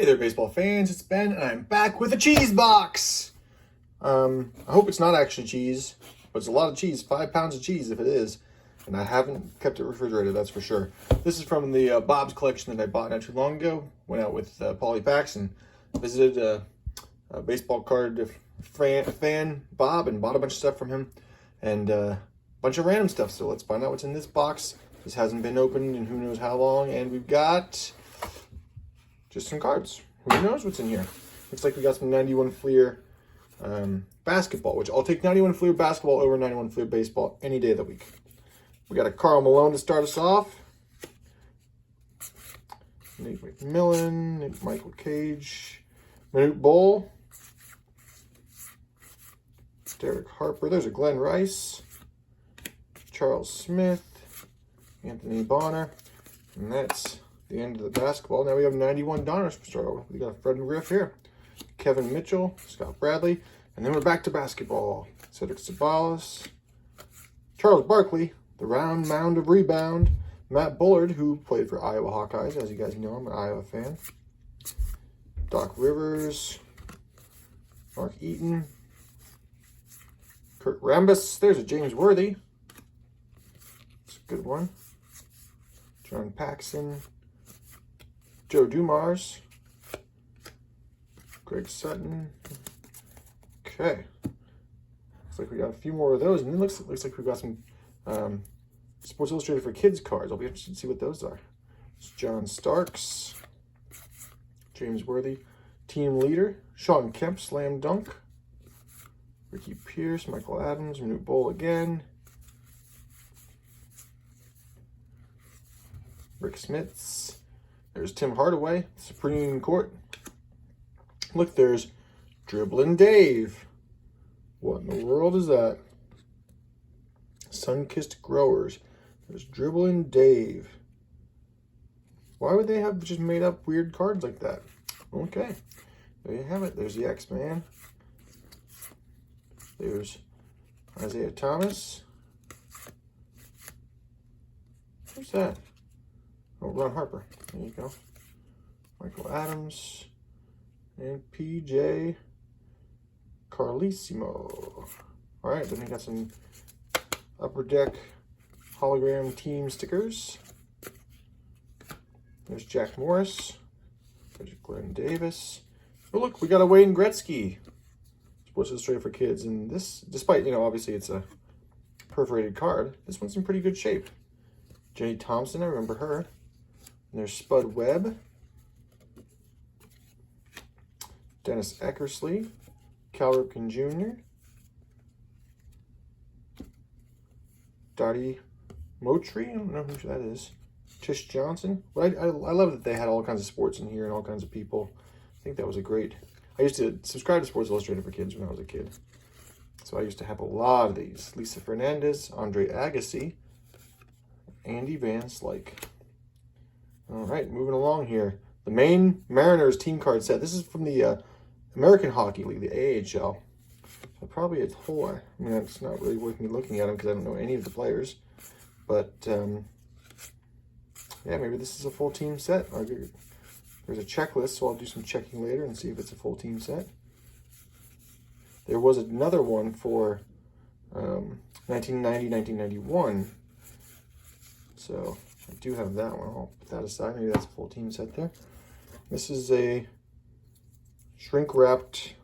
Hey there, baseball fans. It's Ben, and I'm back with a cheese box. I hope it's not actually cheese, but it's a lot of cheese. 5 pounds of cheese if it is. And I haven't kept it refrigerated, that's for sure. This is from the Bob's collection that I bought not too long ago. Went out with Paulie Pax and visited a baseball card fan, Bob, and bought a bunch of stuff from him. And a bunch of random stuff. So let's find out what's in this box. This hasn't been opened in who knows how long. And we've got just some cards. Who knows what's in here? Looks like we got some 91 Fleer basketball, which I'll take 91 Fleer basketball over 91 Fleer baseball any day of the week. We got a Karl Malone to start us off. Nate McMillan, Michael Cage, Manute Bol, Derek Harper. There's a Glenn Rice, Charles Smith, Anthony Bonner, and that's the end of the basketball. Now we have 91 Donners to start over. We got Fred McGriff here, Kevin Mitchell, Scott Bradley, and then we're back to basketball. Cedric Sabalas, Charles Barkley, the round mound of rebound, Matt Bullard, who played for Iowa Hawkeyes, as you guys know, I'm an Iowa fan. Doc Rivers, Mark Eaton, Kurt Rambis. There's a James Worthy. It's a good one. John Paxson, Joe Dumars, Greg Sutton. Okay. Looks like we got a few more of those. And it looks like we've got some Sports Illustrated for Kids cards. I'll be interested to see what those are. It's John Starks, James Worthy, Team Leader, Sean Kemp, Slam Dunk, Ricky Pierce, Michael Adams, Manute Bol again, Rick Smits. There's Tim Hardaway, Supreme Court. Look, there's Dribblin' Dave. What in the world is that? Sun-Kissed Growers. There's Dribblin' Dave. Why would they have just made up weird cards like that? Okay, there you have it. There's the X-Man. There's Isaiah Thomas. Who's that? Oh, Ron Harper. There you go. Michael Adams. And PJ Carlissimo. All right, then we got some Upper Deck hologram team stickers. There's Jack Morris. There's Glenn Davis. Oh, look, we got a Wayne Gretzky. Sports Illustrated for Kids. And this, despite, obviously it's a perforated card, this one's in pretty good shape. Jenny Thompson, I remember her. And there's Spud Webb, Dennis Eckersley, Cal Ripken Jr., Dottie Motry, I don't know who that is, Tish Johnson. But I love that they had all kinds of sports in here and all kinds of people. I think that was a great... I used to subscribe to Sports Illustrated for Kids when I was a kid. So I used to have a lot of these. Lisa Fernandez, Andre Agassi, Andy Van Slyke. All right, moving along here. The Maine Mariners team card set. This is from the American Hockey League, the AHL. So probably a whole... I mean, it's not really worth me looking at them because I don't know any of the players. But, yeah, maybe this is a full team set. There's a checklist, so I'll do some checking later and see if it's a full team set. There was another one for 1990, 1991. So I do have that one. I'll put that aside. Maybe that's a full team set there. This is a shrink-wrapped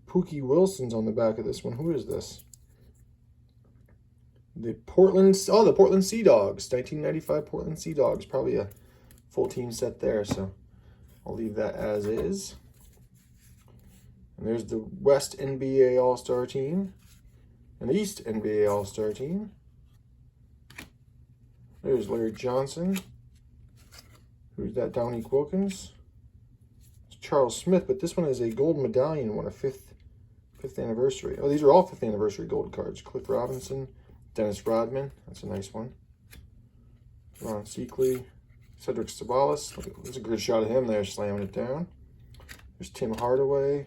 Pookie Wilson's on the back of this one. Who is this? The Portland Sea Dogs. 1995 Portland Sea Dogs. Probably a full team set there, so I'll leave that as is. And there's the West NBA All-Star team and the East NBA All-Star team. There's Larry Johnson. Who's that? Dominique Wilkins. It's Charles Smith, but this one is a gold medallion one, a fifth anniversary. Oh, these are all 5th anniversary gold cards. Cliff Robinson, Dennis Rodman. That's a nice one. Ron Seekley, Cedric Sabalas. There's a good shot of him there, slamming it down. There's Tim Hardaway,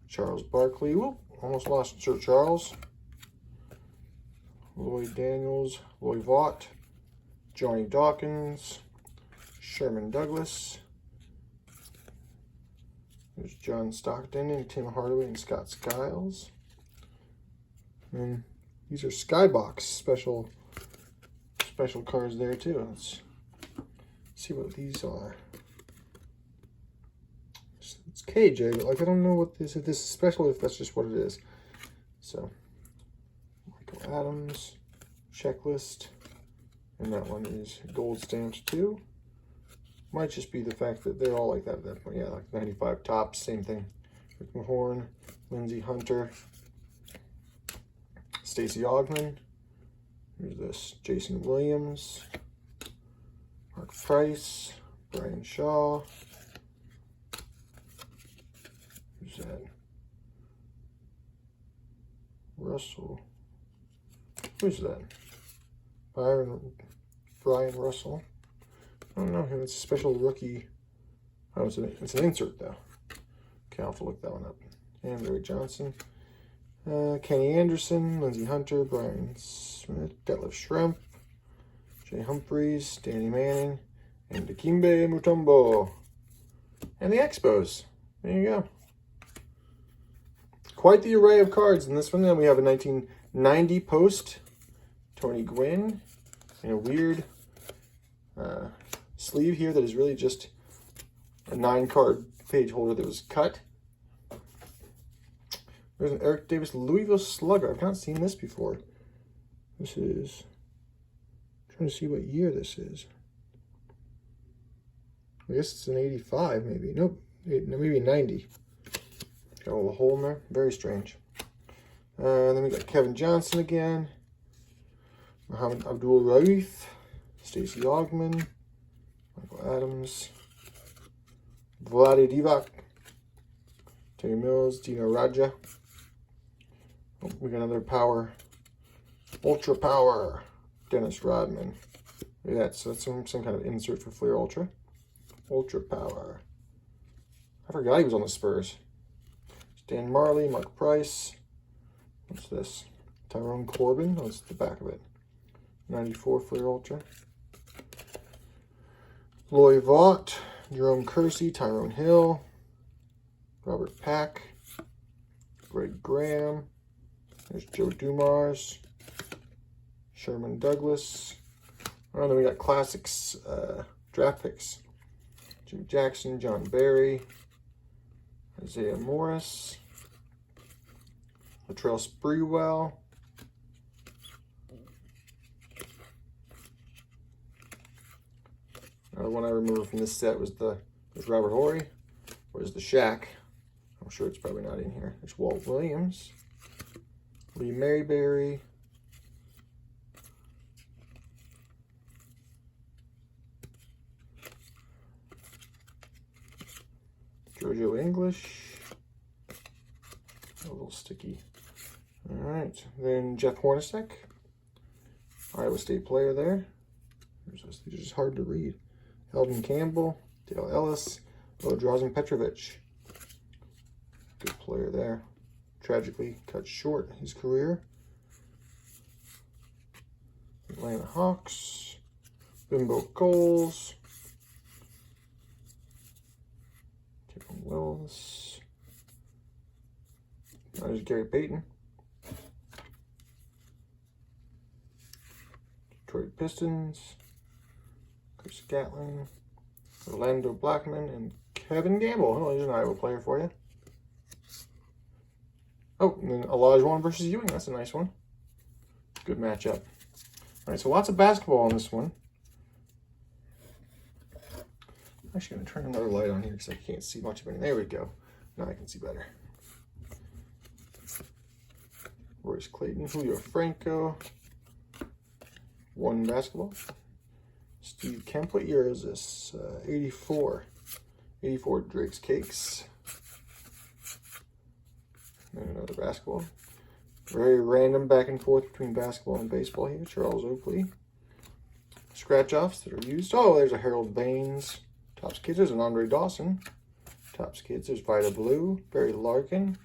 Charles Barkley. Whoop, almost lost Sir Charles. Lloyd Daniels, Lloyd Vaught, Johnny Dawkins, Sherman Douglas, There's John Stockton and Tim Hardaway and Scott Skiles. And these are Skybox special cards there too. Let's see what these are. It's KJ, but like I don't know what this, if this is special, if that's just what it is. So Michael Adams, checklist, and that one is gold stamps too. Might just be the fact that they're all like that at that point. Yeah, like 95 tops, same thing. Rick Mahorn, Lindsey Hunter, Stacey Ogman. Here's this, Jason Williams, Mark Price, Brian Shaw. Who's that? Russell. Who's that? Brian Russell. I don't know him. It's a special rookie. Oh, it's an insert though. Okay, I'll have to look that one up. And Larry Johnson. Kenny Anderson, Lindsey Hunter, Brian Smith, Detlef Schrempf, Jay Humphries, Danny Manning, and Dikembe Mutombo. And the Expos. There you go. Quite the array of cards in this one. Then we have a 1990 post, Tony Gwynn, and a weird sleeve here that is really just a 9-card page holder that was cut. There's an Eric Davis Louisville Slugger. I've not seen this before. This is, I'm trying to see what year this is. I guess it's an 85 maybe. Nope, maybe 90. Got a little hole in there. Very strange. Then we got Kevin Johnson again. Muhammad Abdul Raif. Stacey Ogman. Michael Adams. Vlade Divac. Terry Mills. Dino Raja. Oh, we got another power. Ultra Power. Dennis Rodman. Look at that. So that's some kind of insert for Flair Ultra. Ultra Power. I forgot he was on the Spurs. Dan Marley, Mark Price. What's this? Tyrone Corbin. Oh, it's the back of it. 94 Flair Ultra. Loy Vaught, Jerome Kersey, Tyrone Hill, Robert Pack, Greg Graham. There's Joe Dumars, Sherman Douglas. Oh, then we got classics draft picks. Jimmy Jackson, John Barry, Isaiah Morris, Latrell Sprewell, another one I remember from this set was Robert Horry. Where's the Shaq? I'm sure it's probably not in here. There's Walt Williams, Lee Maryberry, Jojo English. A little sticky. All right, then Jeff Hornacek, Iowa State player there. These are just hard to read. Eldon Campbell, Dale Ellis, Drazen Petrovic. Good player there. Tragically cut short his career. Atlanta Hawks, Bimbo Coles, Kevin Wills. There's Gary Payton. Detroit Pistons, Chris Gatlin, Orlando Blackman, and Kevin Gamble. Oh, he's an Iowa player for you. Oh, and then Olajuwon versus Ewing. That's a nice one. Good matchup. All right, so lots of basketball on this one. I'm actually going to turn another light on here because I can't see much of anything. There we go. Now I can see better. Royce Clayton, Julio Franco. One basketball. Steve Kemp, what year is this? 84. 84 Drake's Cakes. And another basketball. Very random back and forth between basketball and baseball here. Charles Oakley. Scratch-offs that are used. Oh, there's a Harold Baines. Topps Kids, there's an Andre Dawson. Topps Kids, there's Vida Blue. Barry Larkin.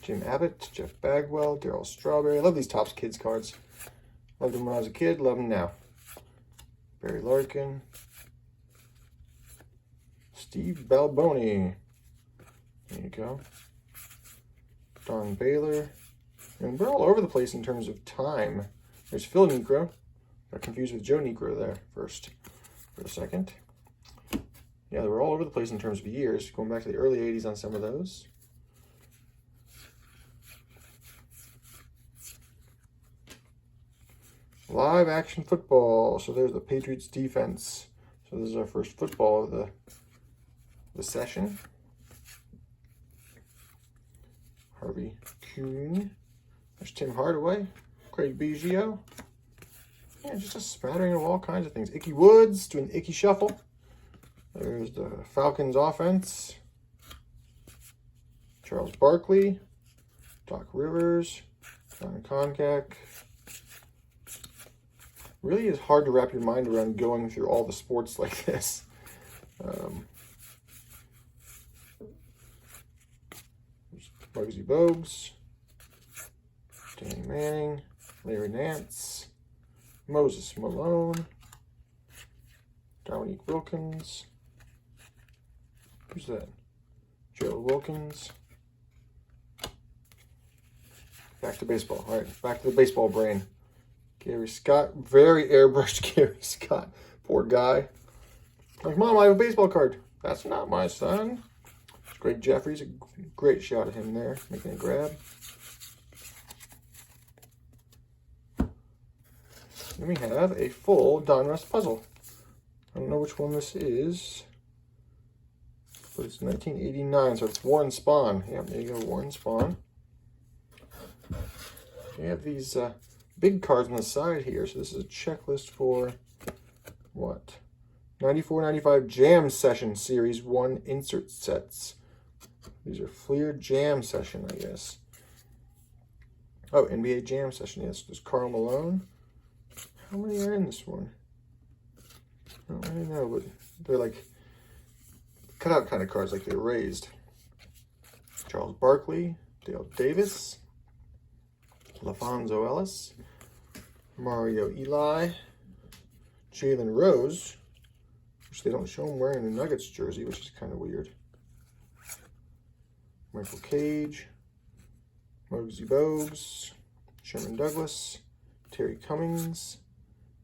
Jim Abbott, Jeff Bagwell, Darryl Strawberry. I love these Topps Kids cards. Loved them when I was a kid, love them now. Barry Larkin. Steve Balboni. There you go. Don Baylor. And we're all over the place in terms of time. There's Phil Niekro. Got confused with Joe Niekro there for a second. Yeah, they were all over the place in terms of years. Going back to the early 80s on some of those. Live action football. So there's the Patriots defense. So this is our first football of the session. Harvey Kuhn. There's Tim Hardaway. Craig Biggio. Yeah, just a smattering of all kinds of things. Icky Woods doing the Icky Shuffle. There's the Falcons offense. Charles Barkley. Doc Rivers. John Koncak. Really is hard to wrap your mind around going through all the sports like this. Bugsy Bogues, Danny Manning, Larry Nance, Moses Malone, Dominique Wilkins. Who's that? Joe Wilkins. Back to baseball. All right, back to the baseball brain. Gary Scott, very airbrushed Gary Scott. Poor guy. Like, Mom, I have a baseball card. That's not my son. Greg Jeffries, a great shot of him there, making a grab. Then we have a full Donruss puzzle. I don't know which one this is, but it's 1989, so it's Warren Spahn. Yeah, there you go, Warren Spahn. We have these big cards on the side here, so this is a checklist for what? 94-95 Jam Session Series 1 insert sets. These are Fleer Jam Session, I guess. Oh, NBA Jam Session, yes. There's Karl Malone. How many are in this one? I don't really know, but they're like cutout kind of cards, like they're raised. Charles Barkley, Dale Davis, LaFonso Ellis, Mario Eli, Jalen Rose, which they don't show him wearing a Nuggets jersey, which is kind of weird. Michael Cage, Muggsy Bogues, Sherman Douglas, Terry Cummings,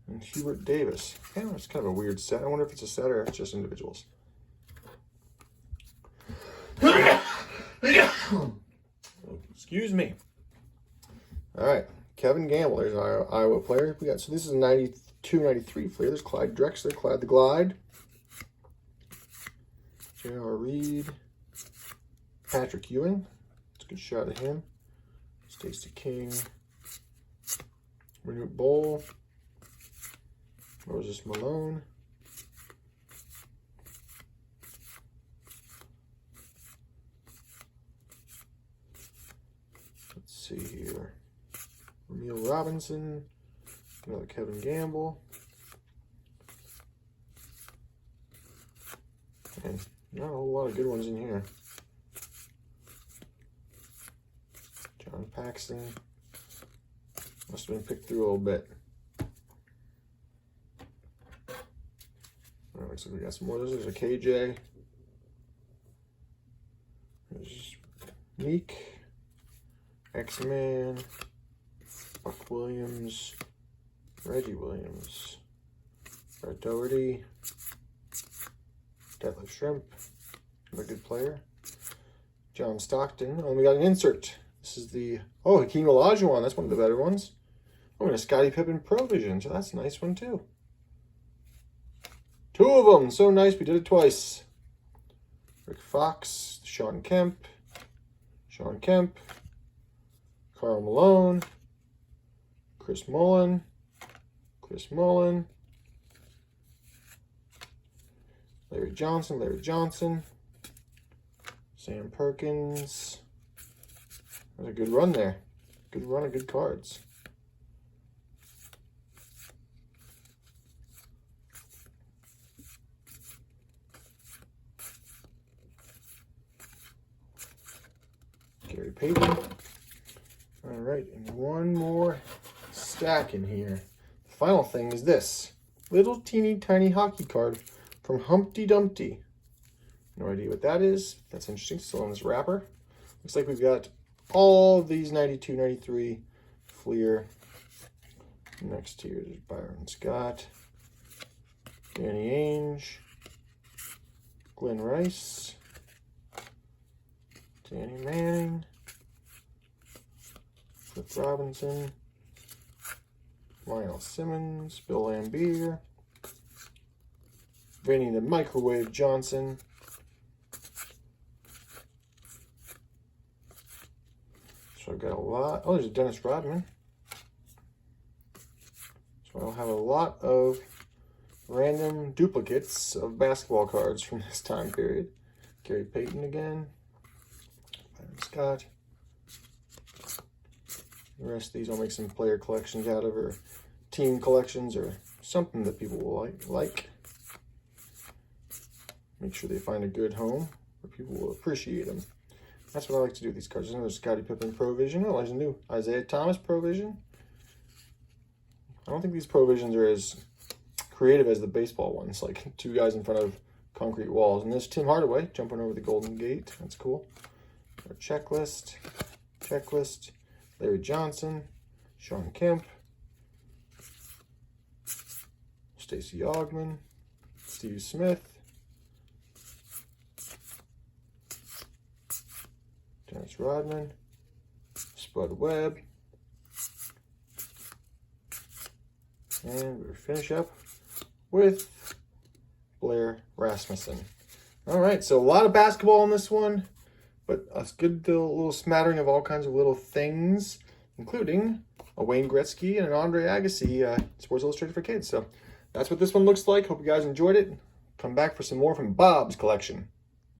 and Hubert Davis. Yeah, it's kind of a weird set. I wonder if it's a set or if it's just individuals. Excuse me. All right, Kevin Gamble. There's our Iowa player. We got, so this is a 92-93 Fleer. There's Clyde Drexler, Clyde the Glide, J.R. Reed, Patrick Ewing. It's a good shot of him. Stacey King, Manute Bol, Moses Malone, let's see here, Emil Robinson, another Kevin Gamble, and not a whole lot of good ones in here. John Paxton. Must have been picked through a little bit. Looks like we got some more. There's a KJ. There's Meek. X-Man. Buck Williams. Reggie Williams. Brett Doherty. Detlef Shrimp. A good player. John Stockton. Oh, we got an insert. This is the, Hakeem Olajuwon. That's one of the better ones. Oh, and a Scottie Pippen Pro Vision. So that's a nice one, too. Two of them. So nice. We did it twice. Rick Fox. Sean Kemp. Karl Malone. Chris Mullin. Larry Johnson. Sam Perkins. That was a good run there. Good run of good cards. Gary Payton. All right, and one more stack in here. The final thing is this. Little teeny tiny hockey card from Humpty Dumpty. No idea what that is. That's interesting. Still in this wrapper. Looks like we've got all of these 92, 93 Fleer. Next here is Byron Scott, Danny Ainge, Glenn Rice, Danny Manning, Cliff Robinson, Lionel Simmons, Bill Lambier, Vinny the Microwave Johnson, so I've got a lot. Oh, there's a Dennis Rodman. So I'll have a lot of random duplicates of basketball cards from this time period. Gary Payton again. Byron Scott. The rest of these I'll make some player collections out of, or team collections, or something that people will like. Make sure they find a good home where people will appreciate them. That's what I like to do with these cards. There's another Scottie Pippen Provision. Oh, there's a new Isaiah Thomas Provision. I don't think these Provisions are as creative as the baseball ones, like two guys in front of concrete walls. And there's Tim Hardaway jumping over the Golden Gate. That's cool. Our checklist. Larry Johnson, Sean Kemp, Stacey Augmon, Steve Smith, Dennis Rodman, Spud Webb, and we'll finish up with Blair Rasmussen. All right, so a lot of basketball in this one, but a good little smattering of all kinds of little things, including a Wayne Gretzky and an Andre Agassi Sports Illustrated for Kids. So that's what this one looks like. Hope you guys enjoyed it. Come back for some more from Bob's collection.